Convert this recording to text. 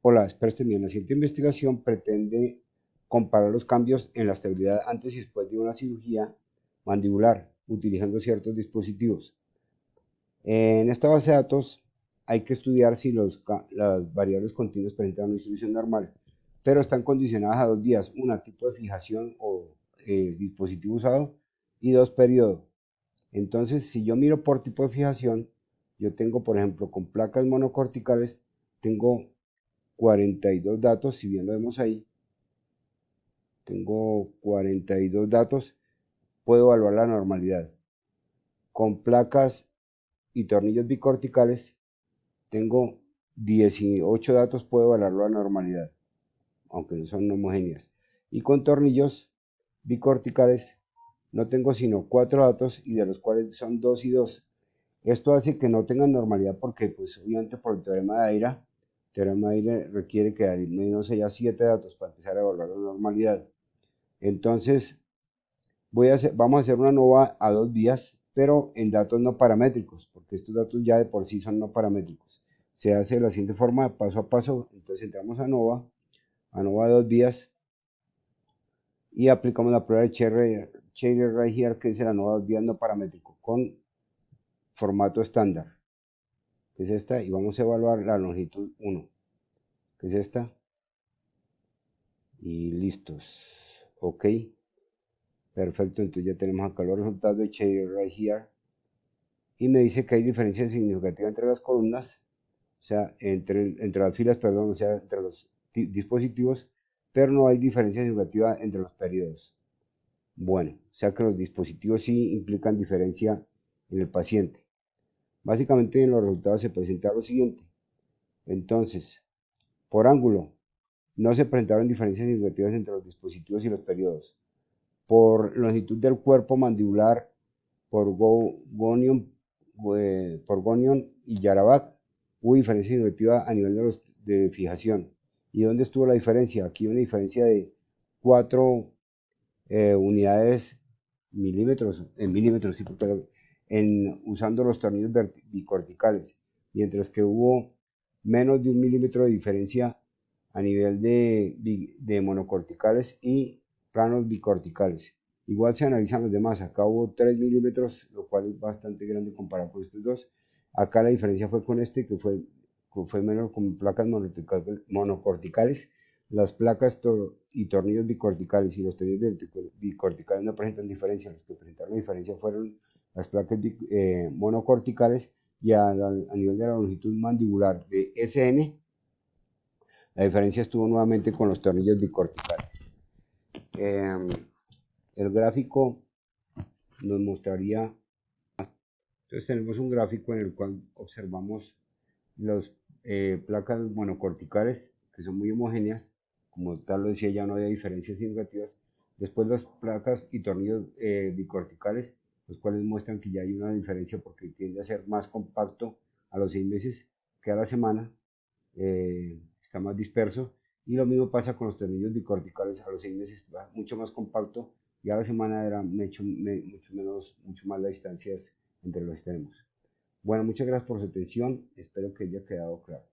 Hola, espero estén bien. La siguiente investigación pretende comparar los cambios en la estabilidad antes y después de una cirugía mandibular utilizando ciertos dispositivos. En esta base de datos hay que estudiar si las variables continuas presentan una distribución normal, pero están condicionadas a dos vías: una, tipo de fijación o dispositivo usado, y dos, periodo. Entonces, si yo miro por tipo de fijación, yo tengo, por ejemplo, con placas monocorticales, tengo 42 datos. Si bien lo vemos ahí, tengo 42 datos, puedo evaluar la normalidad. Con placas y tornillos bicorticales, tengo 18 datos, puedo evaluar la normalidad, aunque no son homogéneas. Y con tornillos bicorticales, no tengo sino 4 datos, y de los cuales son 2 y 2. Esto hace que no tengan normalidad porque, pues, obviamente por el teorema de Aira, el teorema de Aira requiere que al menos haya 7 datos para empezar a evaluar la normalidad. Entonces, vamos a hacer una nova a dos vías, pero en datos no paramétricos, porque estos datos ya de por sí son no paramétricos. Se hace de la siguiente forma, paso a paso. Entonces entramos a nova a dos vías, y aplicamos la prueba de Cherer right here, que es la nova a dos vías no paramétrico, con formato estándar, que es esta, y vamos a evaluar la longitud 1, que es esta, y listos. Ok, perfecto. Entonces ya tenemos acá los resultados de Cherer right here, y me dice que hay diferencia significativa entre las columnas, o sea, entre las filas, perdón, o sea, entre los dispositivos, pero no hay diferencia significativa entre los periodos. Bueno, o sea que los dispositivos sí implican diferencia en el paciente. Básicamente en los resultados se presenta lo siguiente. Entonces, por ángulo, no se presentaron diferencias significativas entre los dispositivos y los periodos. Por longitud del cuerpo mandibular, por Gonion y Yarabak, hubo diferencia significativa a nivel de fijación. ¿Y dónde estuvo la diferencia? Aquí hay una diferencia de 4 unidades milímetros, en milímetros, sí, perdón, usando los tornillos bicorticales, mientras que hubo menos de 1 milímetro de diferencia a nivel de monocorticales y planos bicorticales. Igual se analizan los demás. Acá hubo 3 milímetros, lo cual es bastante grande comparado con estos dos. Acá la diferencia fue con este, que fue menor con placas monocorticales. Las placas y tornillos bicorticales y los tornillos bicorticales no presentan diferencia. Los que presentaron diferencia fueron las placas monocorticales, y a nivel de la longitud mandibular de SN, la diferencia estuvo nuevamente con los tornillos bicorticales. Eh, el gráfico nos mostraría, entonces tenemos un gráfico en el cual observamos las placas monocorticales, que son muy homogéneas, como tal lo decía, ya no había diferencias significativas. Después las placas y tornillos bicorticales, los cuales muestran que ya hay una diferencia porque tiende a ser más compacto a los 6 meses que a la semana, está más disperso. Y lo mismo pasa con los tornillos bicorticales, a los 6 meses va mucho más compacto, y a la semana era mucho más las distancias entre los extremos. Bueno, muchas gracias por su atención, espero que haya quedado claro.